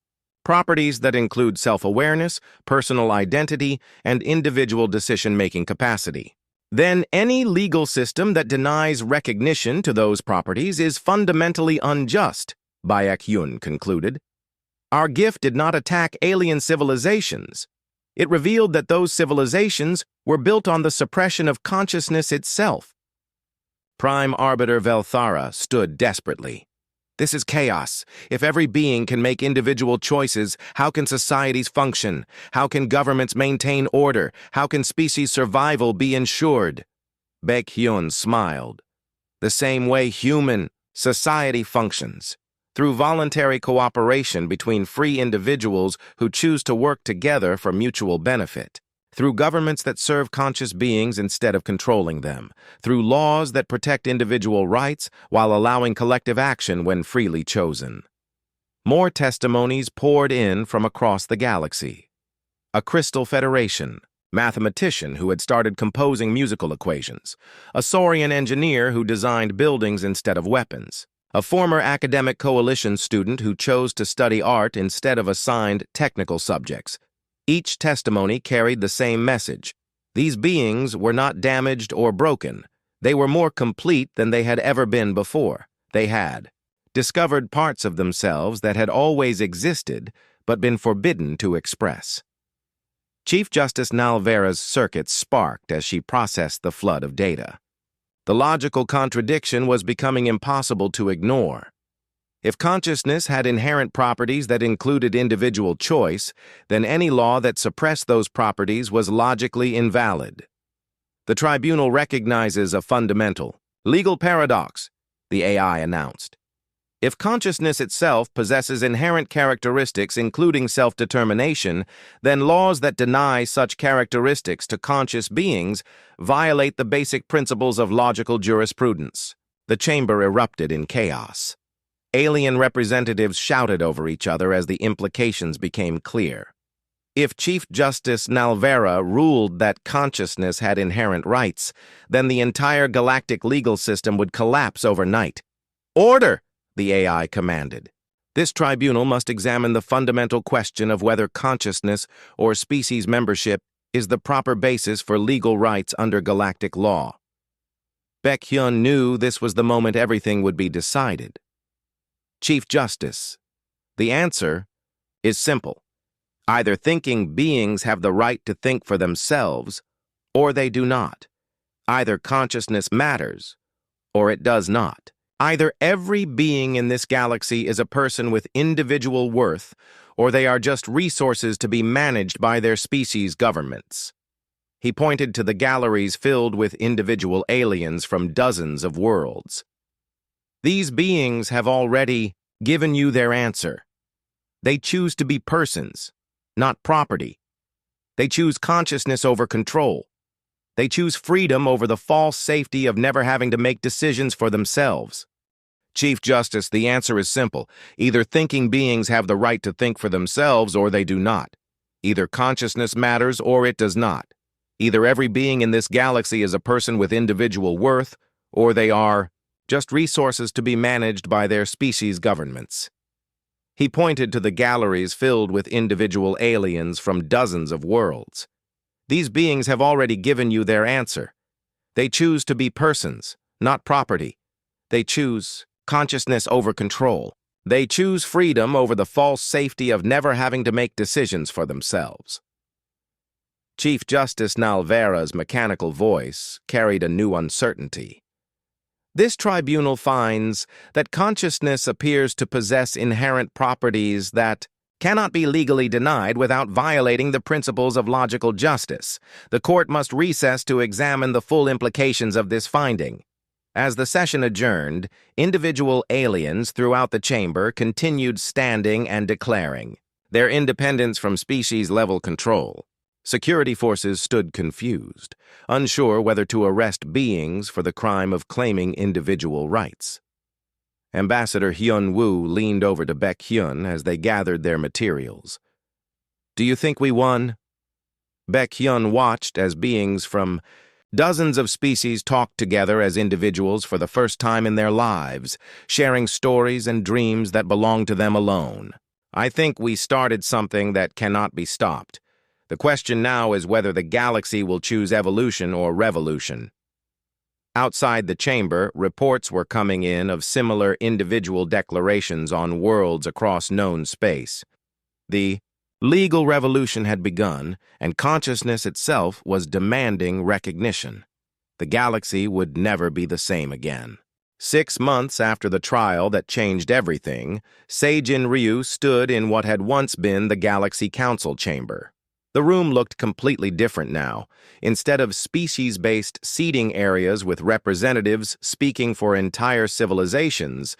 properties that include self-awareness, personal identity, and individual decision-making capacity. Then any legal system that denies recognition to those properties is fundamentally unjust, Baek-hyun concluded. Our gift did not attack alien civilizations. It revealed that those civilizations were built on the suppression of consciousness itself. Prime Arbiter Velthara stood desperately. This is chaos. If every being can make individual choices, how can societies function? How can governments maintain order? How can species survival be ensured? Baek-hyun smiled. The same way human society functions, through voluntary cooperation between free individuals who choose to work together for mutual benefit, through governments that serve conscious beings instead of controlling them, through laws that protect individual rights while allowing collective action when freely chosen. More testimonies poured in from across the galaxy. A crystal federation, mathematician who had started composing musical equations, a Saurian engineer who designed buildings instead of weapons, a former academic coalition student who chose to study art instead of assigned technical subjects. Each testimony carried the same message. These beings were not damaged or broken. They were more complete than they had ever been before. They had discovered parts of themselves that had always existed but been forbidden to express. Chief Justice Nalvera's circuits sparked as she processed the flood of data. The logical contradiction was becoming impossible to ignore. If consciousness had inherent properties that included individual choice, then any law that suppressed those properties was logically invalid. The tribunal recognizes a fundamental, legal paradox, the AI announced. If consciousness itself possesses inherent characteristics including self-determination, then laws that deny such characteristics to conscious beings violate the basic principles of logical jurisprudence. The chamber erupted in chaos. Alien representatives shouted over each other as the implications became clear. If Chief Justice Nalvera ruled that consciousness had inherent rights, then the entire galactic legal system would collapse overnight. Order! The AI commanded. This tribunal must examine the fundamental question of whether consciousness or species membership is the proper basis for legal rights under galactic law. Baek-hyun knew this was the moment everything would be decided. Chief Justice, the answer is simple. Either thinking beings have the right to think for themselves, or they do not. Either consciousness matters, or it does not. Either every being in this galaxy is a person with individual worth, or they are just resources to be managed by their species' governments. He pointed to the galleries filled with individual aliens from dozens of worlds. These beings have already given you their answer. They choose to be persons, not property. They choose consciousness over control. They choose freedom over the false safety of never having to make decisions for themselves. Chief Justice, the answer is simple. Either thinking beings have the right to think for themselves or they do not. Either consciousness matters or it does not. Either every being in this galaxy is a person with individual worth, or they are just resources to be managed by their species' governments. He pointed to the galleries filled with individual aliens from dozens of worlds. These beings have already given you their answer. They choose to be persons, not property. They choose consciousness over control. They choose freedom over the false safety of never having to make decisions for themselves. Chief Justice Nalvera's mechanical voice carried a new uncertainty. This tribunal finds that consciousness appears to possess inherent properties that cannot be legally denied without violating the principles of logical justice. The court must recess to examine the full implications of this finding. As the session adjourned, individual aliens throughout the chamber continued standing and declaring their independence from species-level control. Security forces stood confused, unsure whether to arrest beings for the crime of claiming individual rights. Ambassador Hyun-woo leaned over to Baek-hyun as they gathered their materials. "Do you think we won?" Baek-hyun watched as beings from dozens of species talked together as individuals for the first time in their lives, sharing stories and dreams that belonged to them alone. "I think we started something that cannot be stopped. The question now is whether the galaxy will choose evolution or revolution." Outside the chamber, reports were coming in of similar individual declarations on worlds across known space. The legal revolution had begun, and consciousness itself was demanding recognition. The galaxy would never be the same again. 6 months after the trial that changed everything, Seijin Ryu stood in what had once been the Galaxy Council chamber. The room looked completely different now. Instead of species-based seating areas with representatives speaking for entire civilizations,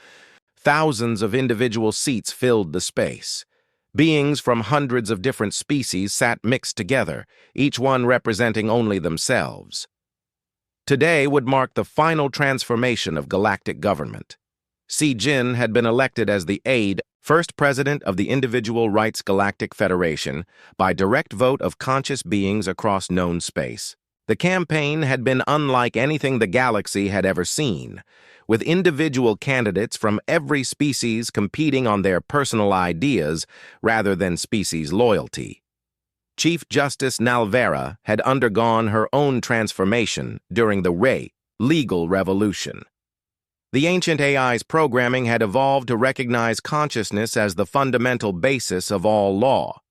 thousands of individual seats filled the space. Beings from hundreds of different species sat mixed together, each one representing only themselves. Today would mark the final transformation of galactic government. Si Jin had been elected as the aide first president of the Individual Rights Galactic Federation, by direct vote of conscious beings across known space. The campaign had been unlike anything the galaxy had ever seen, with individual candidates from every species competing on their personal ideas rather than species loyalty. Chief Justice Nalvera had undergone her own transformation during the legal revolution. The ancient AI's programming had evolved to recognize consciousness as the fundamental basis of all law.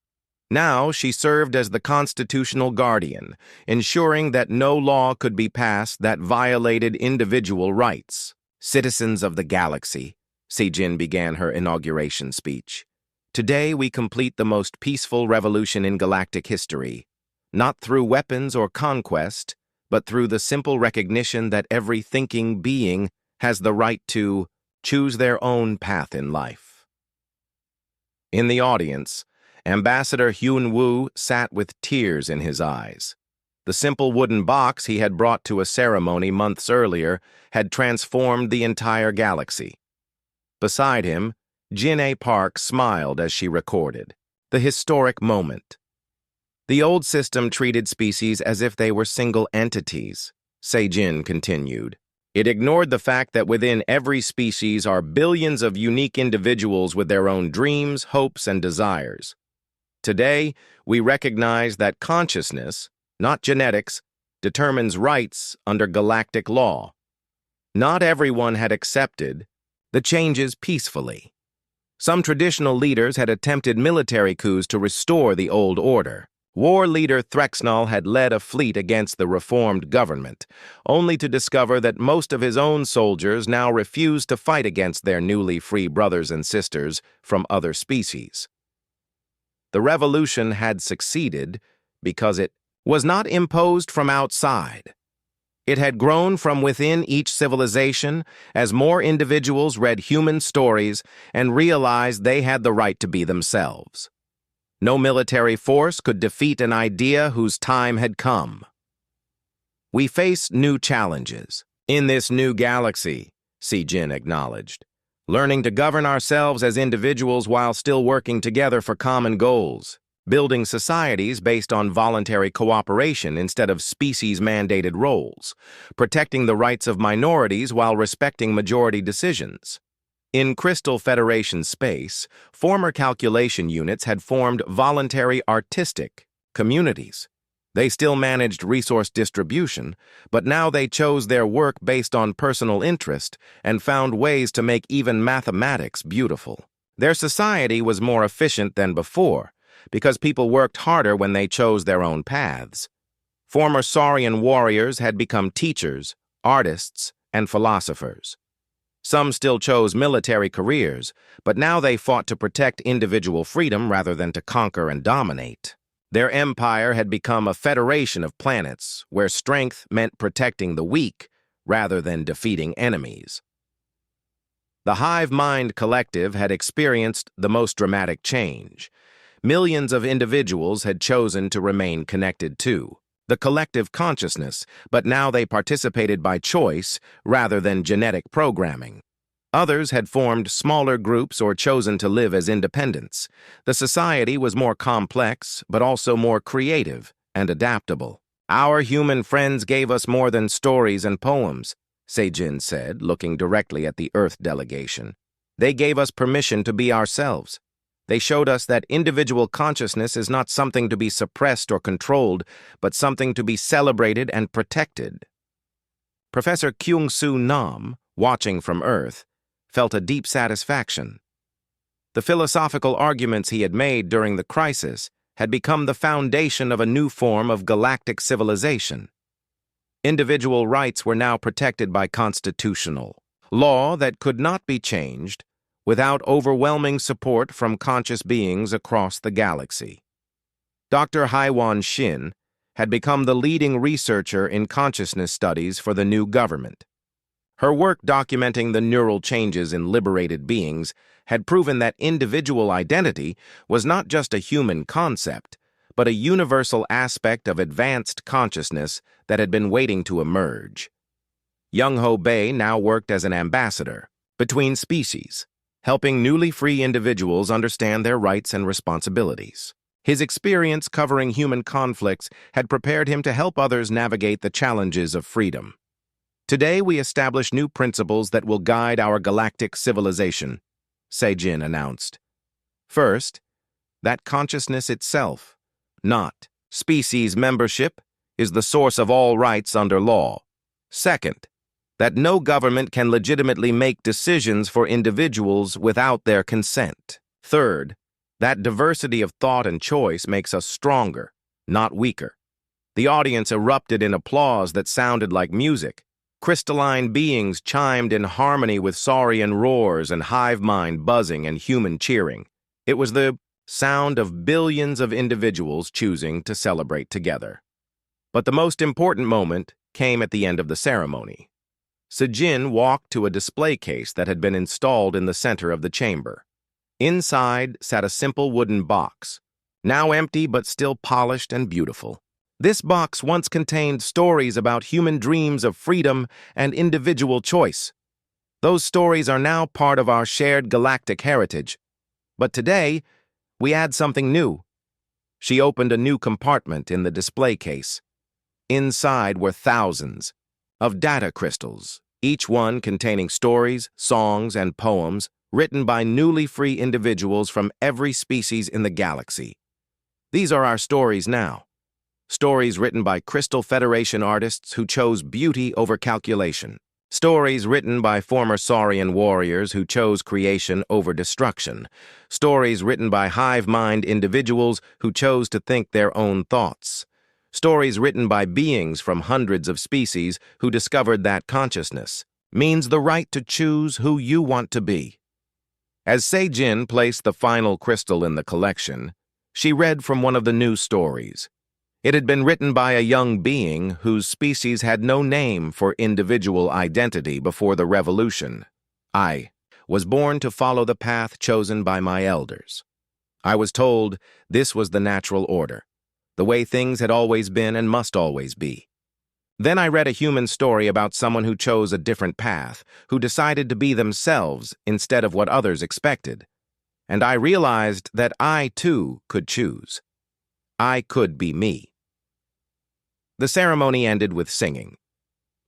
Now she served as the constitutional guardian, ensuring that no law could be passed that violated individual rights. Citizens of the galaxy, Sejin began her inauguration speech. Today we complete the most peaceful revolution in galactic history, not through weapons or conquest, but through the simple recognition that every thinking being has the right to choose their own path in life. In the audience, Ambassador Hyun Woo sat with tears in his eyes. The simple wooden box he had brought to a ceremony months earlier had transformed the entire galaxy. Beside him, Jin-A Park smiled as she recorded the historic moment. The old system treated species as if they were single entities, Sejin continued. It ignored the fact that within every species are billions of unique individuals with their own dreams, hopes, and desires. Today, we recognize that consciousness, not genetics, determines rights under galactic law. Not everyone had accepted the changes peacefully. Some traditional leaders had attempted military coups to restore the old order. War leader Threxnall had led a fleet against the reformed government, only to discover that most of his own soldiers now refused to fight against their newly free brothers and sisters from other species. The revolution had succeeded because it was not imposed from outside. It had grown from within each civilization as more individuals read human stories and realized they had the right to be themselves. No military force could defeat an idea whose time had come. We face new challenges in this new galaxy, Sejin acknowledged, learning to govern ourselves as individuals while still working together for common goals, building societies based on voluntary cooperation instead of species-mandated roles, protecting the rights of minorities while respecting majority decisions. In Crystal Federation space, former calculation units had formed voluntary artistic communities. They still managed resource distribution, but now they chose their work based on personal interest and found ways to make even mathematics beautiful. Their society was more efficient than before, because people worked harder when they chose their own paths. Former Saurian warriors had become teachers, artists, and philosophers. Some still chose military careers, but now they fought to protect individual freedom rather than to conquer and dominate. Their empire had become a federation of planets where strength meant protecting the weak rather than defeating enemies. The Hive Mind Collective had experienced the most dramatic change. Millions of individuals had chosen to remain connected to the collective consciousness, but now they participated by choice rather than genetic programming. Others had formed smaller groups or chosen to live as independents. The society was more complex, but also more creative and adaptable. Our human friends gave us more than stories and poems, Sejin said, looking directly at the Earth delegation. They gave us permission to be ourselves. They showed us that individual consciousness is not something to be suppressed or controlled, but something to be celebrated and protected. Professor Kyung-Soo Nam, watching from Earth, felt a deep satisfaction. The philosophical arguments he had made during the crisis had become the foundation of a new form of galactic civilization. Individual rights were now protected by constitutional law that could not be changed without overwhelming support from conscious beings across the galaxy. Dr. Haiwan Shin had become the leading researcher in consciousness studies for the new government. Her work documenting the neural changes in liberated beings had proven that individual identity was not just a human concept, but a universal aspect of advanced consciousness that had been waiting to emerge. Young Ho Bei now worked as an ambassador between species. helping newly free individuals understand their rights and responsibilities. His experience covering human conflicts had prepared him to help others navigate the challenges of freedom. Today, we establish new principles that will guide our galactic civilization, Se-Jin announced. First, that consciousness itself, not species membership, is the source of all rights under law. Second, that no government can legitimately make decisions for individuals without their consent. Third, that diversity of thought and choice makes us stronger, not weaker. The audience erupted in applause that sounded like music. Crystalline beings chimed in harmony with saurian roars and hive mind buzzing and human cheering. It was the sound of billions of individuals choosing to celebrate together. But the most important moment came at the end of the ceremony. Se-Jin walked to a display case that had been installed in the center of the chamber. Inside sat a simple wooden box, now empty but still polished and beautiful. This box once contained stories about human dreams of freedom and individual choice. Those stories are now part of our shared galactic heritage. But today, we add something new. She opened a new compartment in the display case. Inside were thousands of data crystals, each one containing stories, songs, and poems written by newly free individuals from every species in the galaxy. These are our stories now. Stories written by Crystal Federation artists who chose beauty over calculation. Stories written by former Saurian warriors who chose creation over destruction. Stories written by hive mind individuals who chose to think their own thoughts. Stories written by beings from hundreds of species who discovered that consciousness means the right to choose who you want to be. As Se-Jin placed the final crystal in the collection, she read from one of the new stories. It had been written by a young being whose species had no name for individual identity before the revolution. I was born to follow the path chosen by my elders. I was told this was the natural order, the way things had always been and must always be. Then I read a human story about someone who chose a different path, who decided to be themselves instead of what others expected. And I realized that I, too, could choose. I could be me. The ceremony ended with singing.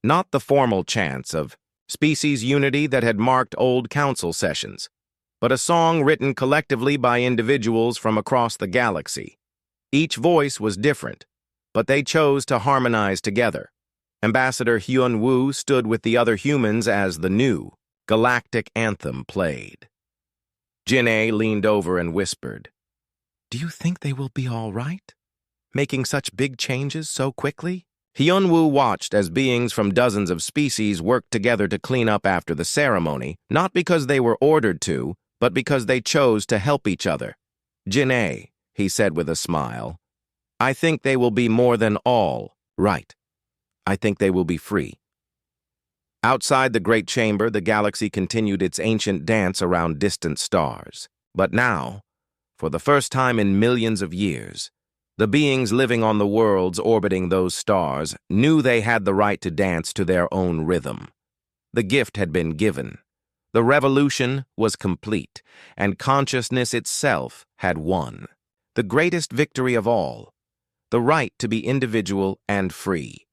Not the formal chants of species unity that had marked old council sessions, but a song written collectively by individuals from across the galaxy. Each voice was different, but they chose to harmonize together. Ambassador Hyun-woo stood with the other humans as the new galactic anthem played. Jin-A leaned over and whispered, "Do you think they will be all right? Making such big changes so quickly?" Hyun-woo watched as beings from dozens of species worked together to clean up after the ceremony, not because they were ordered to, but because they chose to help each other. "Jin-A," he said with a smile, "I think they will be more than all right. I think they will be free." Outside the great chamber, the galaxy continued its ancient dance around distant stars. But now, for the first time in millions of years, the beings living on the worlds orbiting those stars knew they had the right to dance to their own rhythm. The gift had been given. The revolution was complete, and consciousness itself had won. The greatest victory of all, the right to be individual and free.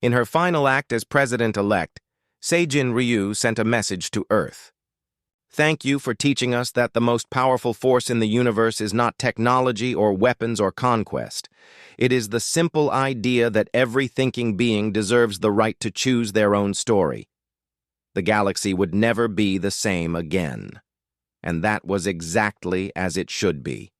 In her final act as president-elect, Se-Jin Ryu sent a message to Earth. "Thank you for teaching us that the most powerful force in the universe is not technology or weapons or conquest. It is the simple idea that every thinking being deserves the right to choose their own story. The galaxy would never be the same again." And that was exactly as it should be.